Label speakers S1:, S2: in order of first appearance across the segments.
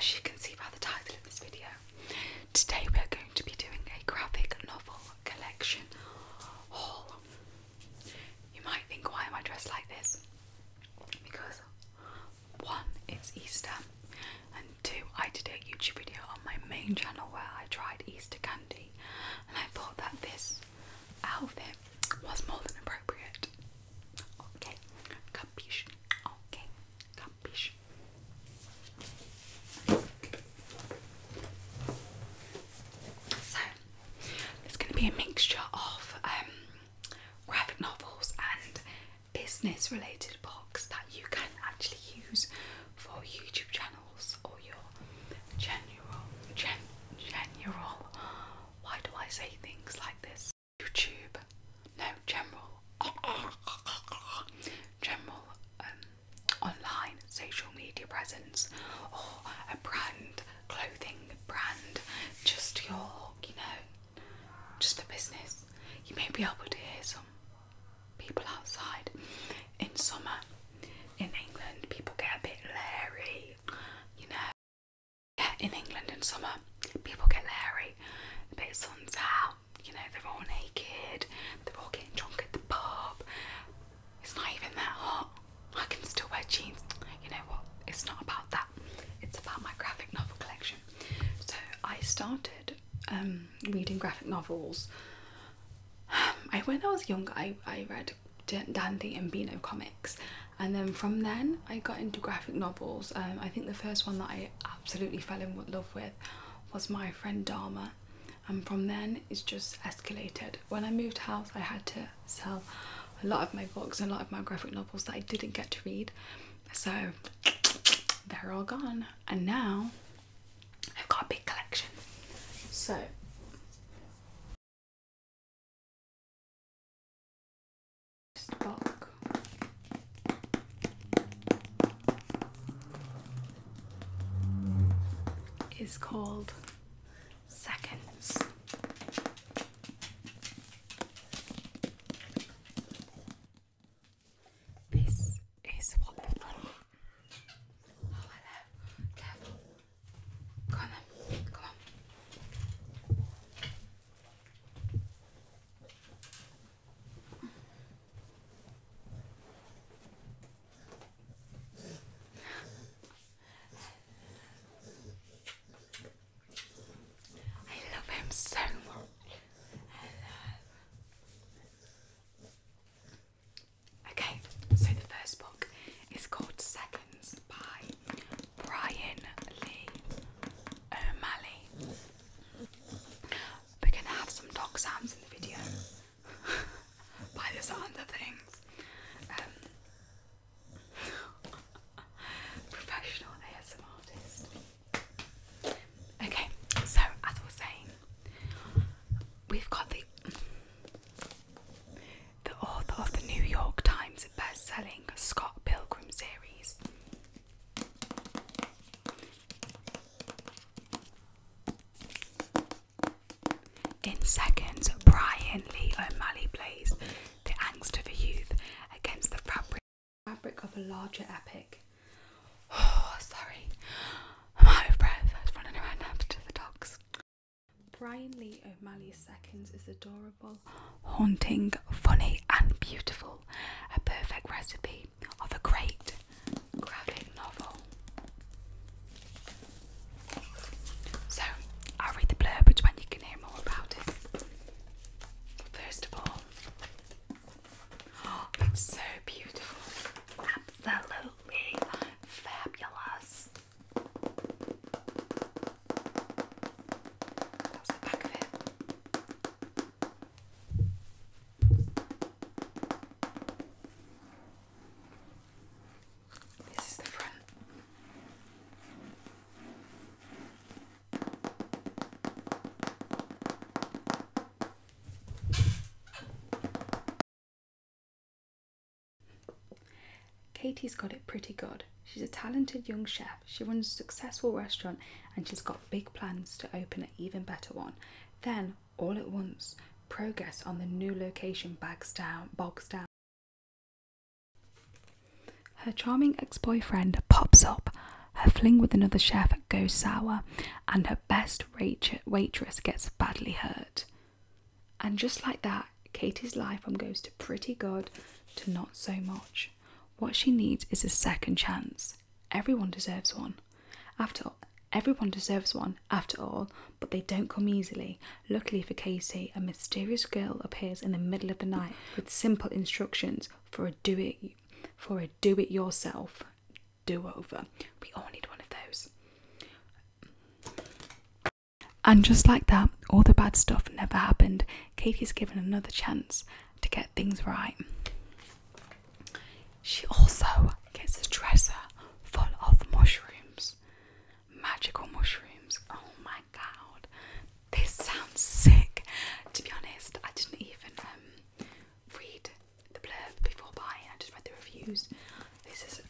S1: as you can see by the title of this video, today we are going to be doing a graphic novel collection haul. You might think, why am I dressed like this? Because 1, it's Easter, and 2, I did a YouTube video on my main channel where I tried Easter candy, and I thought that this outfit was more than appropriate. Okay, capiche? Okay, capiche. So, there's going to be a mixture of graphic novels and business related books that you can actually use for YouTube channels or your general, why do I say things like this? YouTube, no, general online social media presence, or a brand, clothing brand, just your, just for business. You may be able to hear some people outside. In summer in England, people get a bit leery, Yeah, in England in summer, people get leery. The bit of sun's out, they're all naked, they're all getting drunk at the pub. It's not even that hot. I can still wear jeans. You know what? It's not about that. It's about my graphic novel collection. So I started reading graphic novels. When I was younger, I read Dandy and Beano comics, and then from then I got into graphic novels. I think the first one that I absolutely fell in love with was My Friend Dharma, and from then it's just escalated. When I moved house, I had to sell a lot of my books and a lot of my graphic novels that I didn't get to read, so they're all gone, and now I've got a big collection. So this book is called Seconds. This is what the front. Oh, hello. Careful. Go on then. Come on. I love him so much. Hello. Okay, so the first book is called Seconds by Brian Lee O'Malley. We're gonna have some dog sounds in the video by the sound of things. Professional ASM artist. Okay, so as I was saying, we've got the author of the New York Times best-selling Scott Pilgrim series. In Seconds, Brian Lee O'Malley plays the angst of a youth against the fabric of a larger epic. Oh, sorry, I'm out of breath. I was running around after the dogs. Brian Lee O'Malley's Seconds is adorable, haunting, funny and beautiful. A perfect recipe of a great graphic novel. So, I'll read the blurb, which one you can hear more about it. First of all, oh, it's so beautiful. Absolutely fabulous. That's the back of it. This is the front. Katie's got it pretty good. She's a talented young chef. She runs a successful restaurant and she's got big plans to open an even better one. Then, all at once, progress on the new location bogs down. Her charming ex-boyfriend pops up. Her fling with another chef goes sour, and her best waitress gets badly hurt. And just like that, Katie's life goes to pretty good to not so much. What she needs is a second chance. Everyone deserves one. Everyone deserves one, after all, but they don't come easily. Luckily for Katie, a mysterious girl appears in the middle of the night with simple instructions for a do-it-yourself do-over. We all need one of those. And just like that, all the bad stuff never happened. Katie's given another chance to get things right. She also gets a dresser full of mushrooms. Magical mushrooms. Oh my god. This sounds sick. To be honest, I didn't even read the blurb before buying. I just read the reviews. This is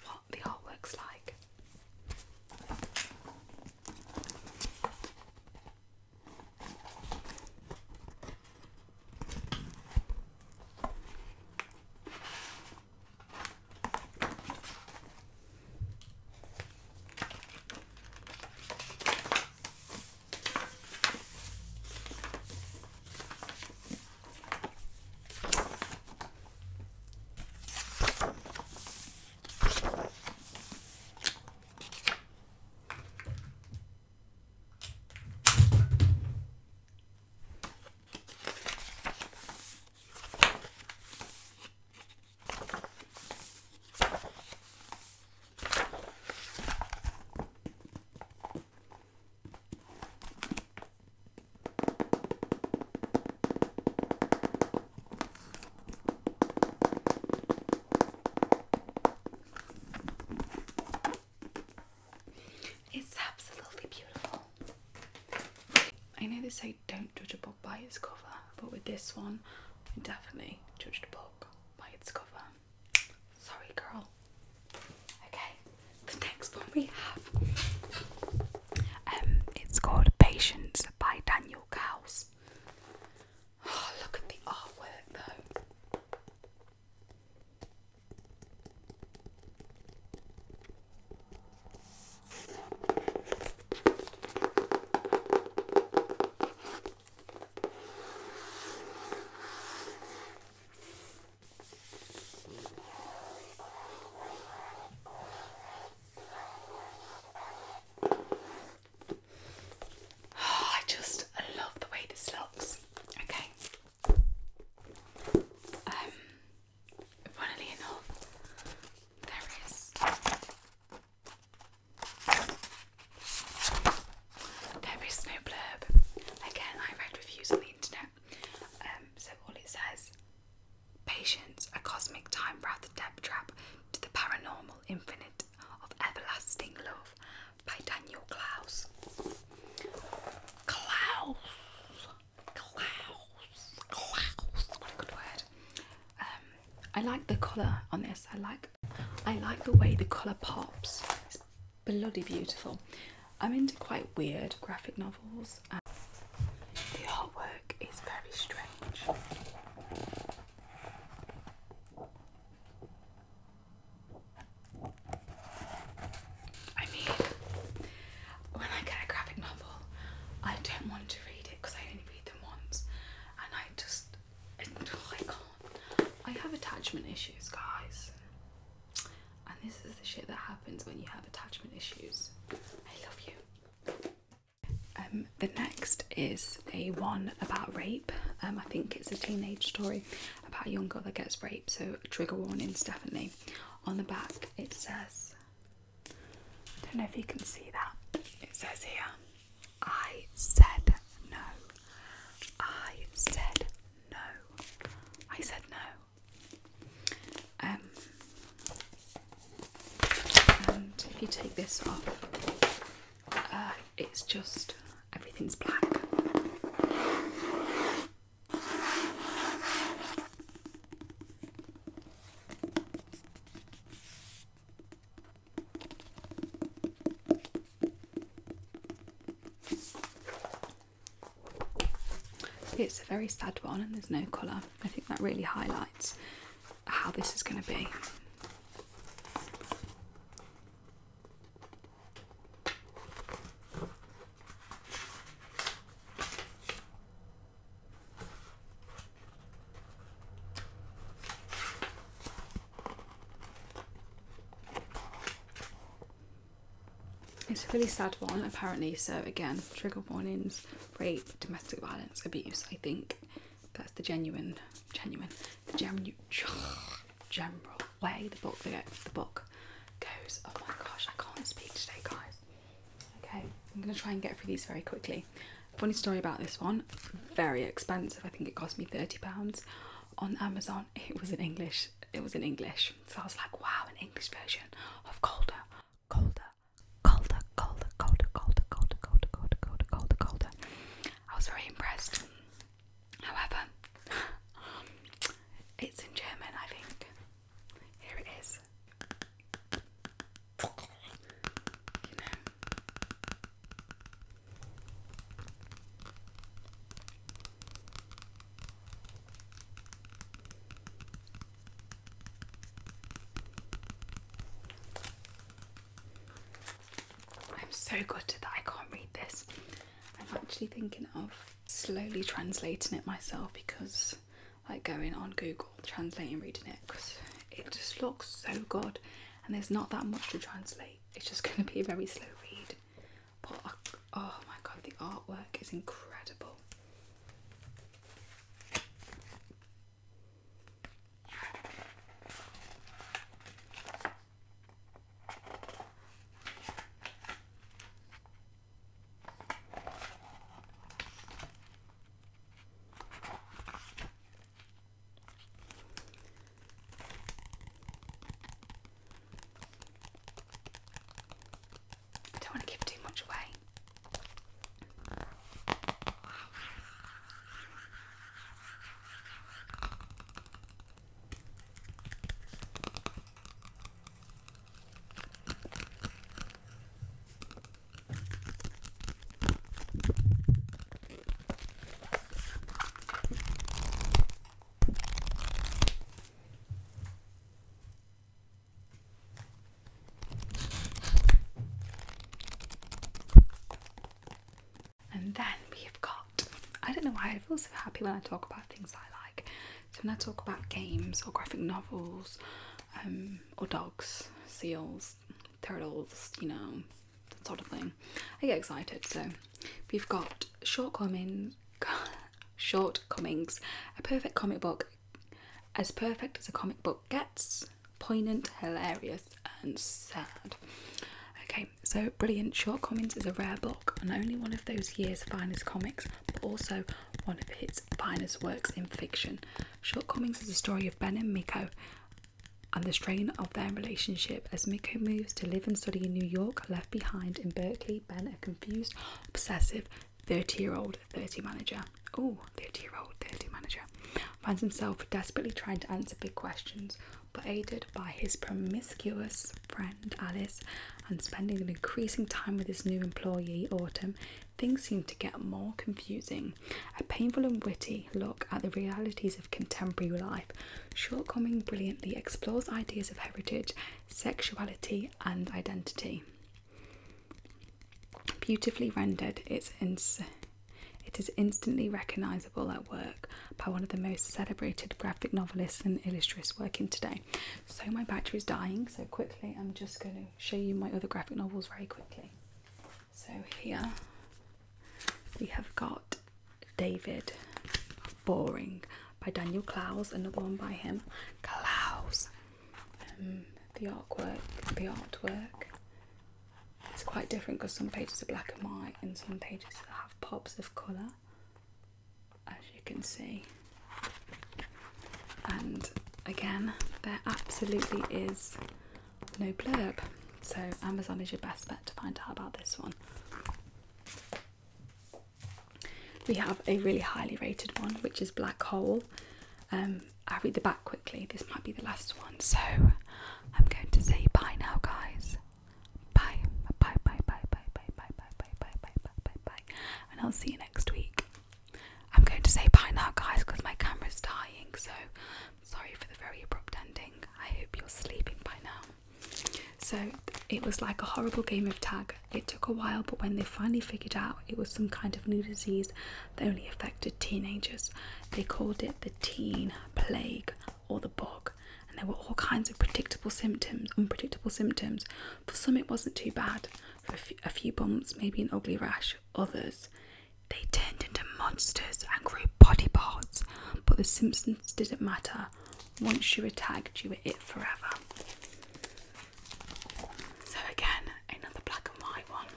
S1: what the artwork's like. It's absolutely beautiful. I know they say don't judge a book by its cover, but with this one, I definitely judged a book by its cover. Sorry, girl. Okay, the next one we have, it's called Patience by Daniel Cowles. Oh, look at the artwork though. I love the way this looks. Okay. Funnily enough, there is no blurb. Again, I read reviews on the internet. So all it says: Patience, a cosmic time rather depth trap to the paranormal infinite of everlasting love by Daniel Cowles. What a good word. I like the colour on this. I like the way the colour pops. It's bloody beautiful. I'm into quite weird graphic novels, and the artwork is very strange. I mean, when I get a graphic novel, I don't want to read it because I only read them once, and I can't. I have attachment issues, guys, and this is the shit that happens when you have attachment issues. I love you. The next is a one about rape. I think it's a teenage story about a young girl that gets raped, so trigger warnings definitely. On the back it says, I don't know if you can see that, it says here, I said no. I said no. I said no. And if you take this off, it's just, everything's black. It's a very sad one and there's no colour. I think that really highlights how this is going to be. It's a really sad one apparently, so again, trigger warnings, rape, domestic violence, abuse. I think that's the general way the book goes. Oh my gosh, I can't speak today, guys. Okay, I'm gonna try and get through these very quickly. Funny story about this one, very expensive. I think it cost me £30 on Amazon. It was in English. So I was like, wow, an English version of colder. I was very impressed. However, it's in German, I think. Here it is. You know. I'm so gutted that I can't read this. I'm actually thinking of slowly translating it myself, because like going on Google, translating, reading it, because it just looks so good and there's not that much to translate. It's just going to be a very slow read, but oh my god, the artwork is incredible. I don't want to give too much away. And then we've got, I don't know why I feel so happy when I talk about things I like. So when I talk about games or graphic novels, or dogs, seals, turtles, you know, that sort of thing, I get excited. So we've got shortcomings, a perfect comic book, as perfect as a comic book gets, poignant, hilarious and sad. Okay, so Brilliant Shortcomings is a rare book, and only one of those year's finest comics, but also one of its finest works in fiction. Shortcomings is a story of Ben and Miko and the strain of their relationship. As Miko moves to live and study in New York, left behind in Berkeley, Ben, a confused, obsessive 30-year-old 30 manager, finds himself desperately trying to answer big questions, but aided by his promiscuous friend Alice and spending an increasing time with his new employee Autumn, things seem to get more confusing. A painful and witty look at the realities of contemporary life, Shortcoming brilliantly explores ideas of heritage, sexuality and identity. Beautifully rendered, it is instantly recognisable at work by one of the most celebrated graphic novelists and illustratrices working today. So my battery is dying, so quickly I'm just going to show you my other graphic novels very quickly. So here we have got David Boring by Daniel Clowes, another one by him. Clowes. The artwork. It's quite different because some pages are black and white and some pages have pops of colour, as you can see. And again, there absolutely is no blurb, so Amazon is your best bet to find out about this one. We have a really highly rated one, which is Black Hole. I'll read the back quickly. This might be the last one, so I'm going to say bye now, guys. Bye, and I'll see you next week. I'm going to say bye now, guys, because my camera's dying, so sorry for the very abrupt ending. I hope you're sleeping by now. So it was like a horrible game of tag. It took a while, but when they finally figured out it was some kind of new disease that only affected teenagers, they called it the teen plague or the bug. And there were all kinds of unpredictable symptoms. For some it wasn't too bad. a few bumps, maybe an ugly rash. Others, they turned into monsters and grew body parts, but the symptoms didn't matter. Once you were tagged, you were it forever. So again, another black and white one.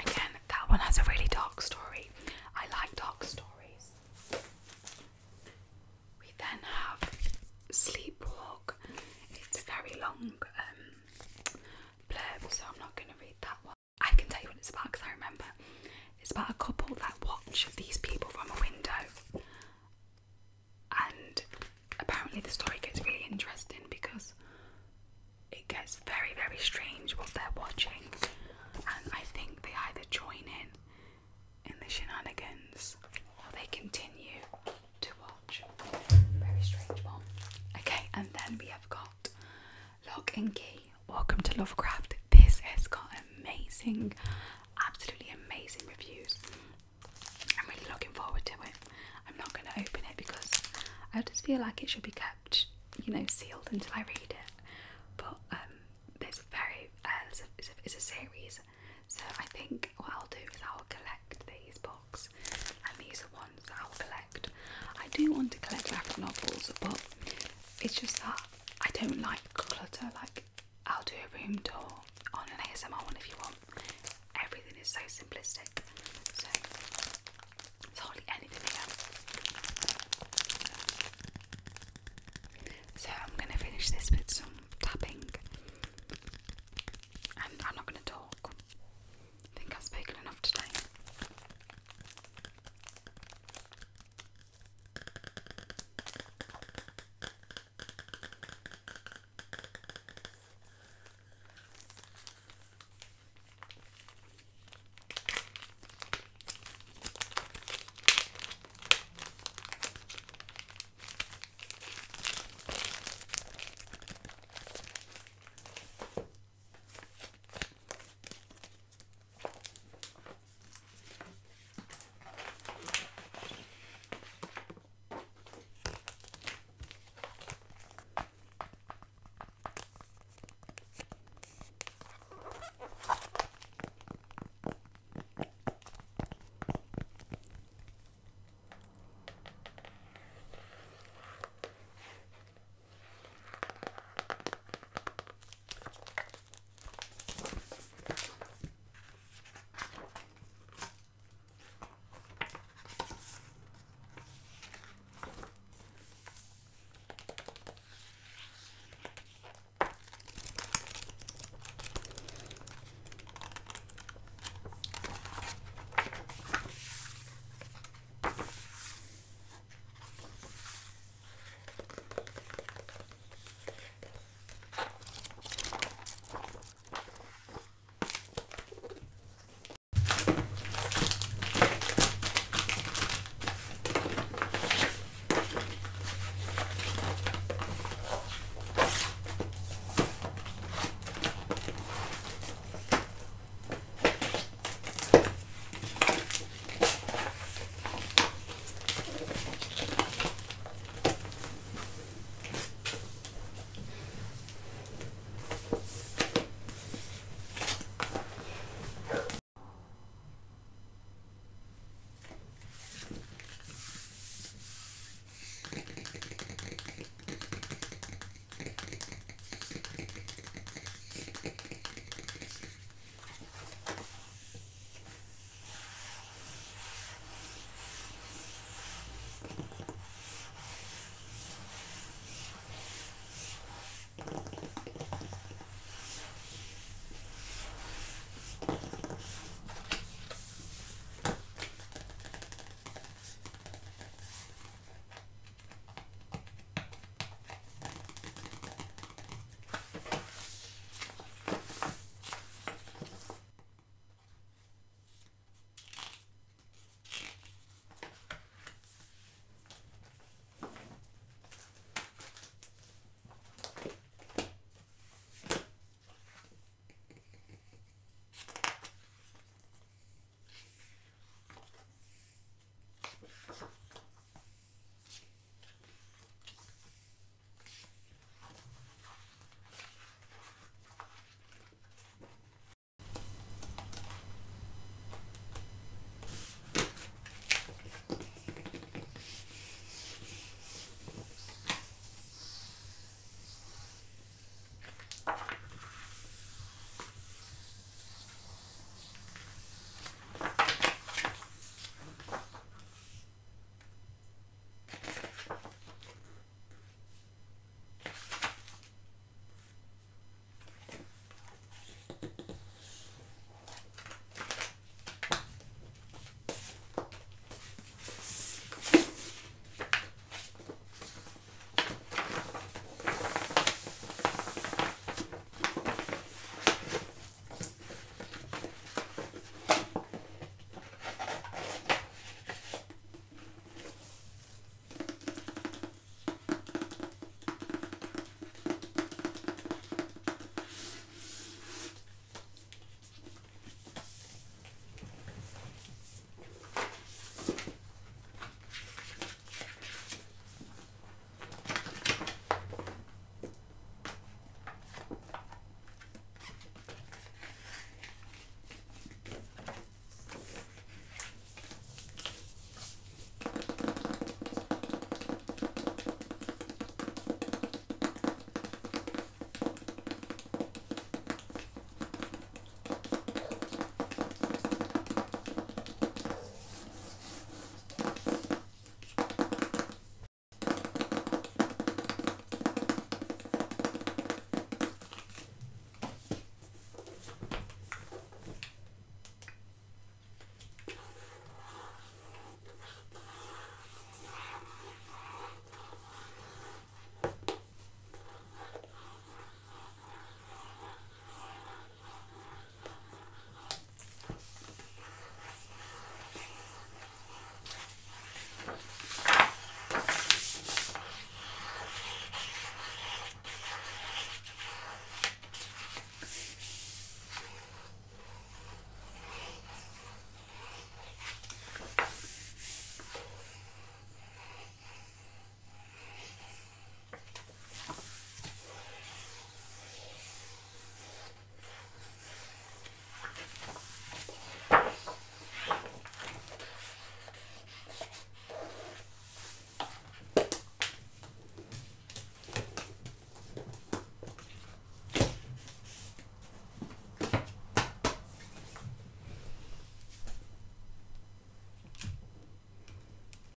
S1: Again, that one has a really dark story. I like dark stories. We then have Sleepwalk. It's a very long blurb, so I'm not going to read that one. I can tell you what it's about because I remember. It's about a couple that watch these people from a window, and apparently the story gets really interesting because it gets very, very strange what they're watching, and I think they either join in the shenanigans or they continue to watch. Very strange one. Okay, and then we have got Lock and Key. Welcome to Lovecraft. This has got amazing, absolutely amazing reviews. I'm really looking forward to it. I'm not going to open it because I just feel like it should be kept, you know, sealed until I read it. But there's it's a series, so I think what I'll do is I'll collect these books, and these are ones that I'll collect. I do want to collect graphic novels, but it's just that I don't like clutter. Like, I'll do a room tour on an ASMR one if you want. Everything is so simplistic, so it's hardly anything else. So I'm going to finish this with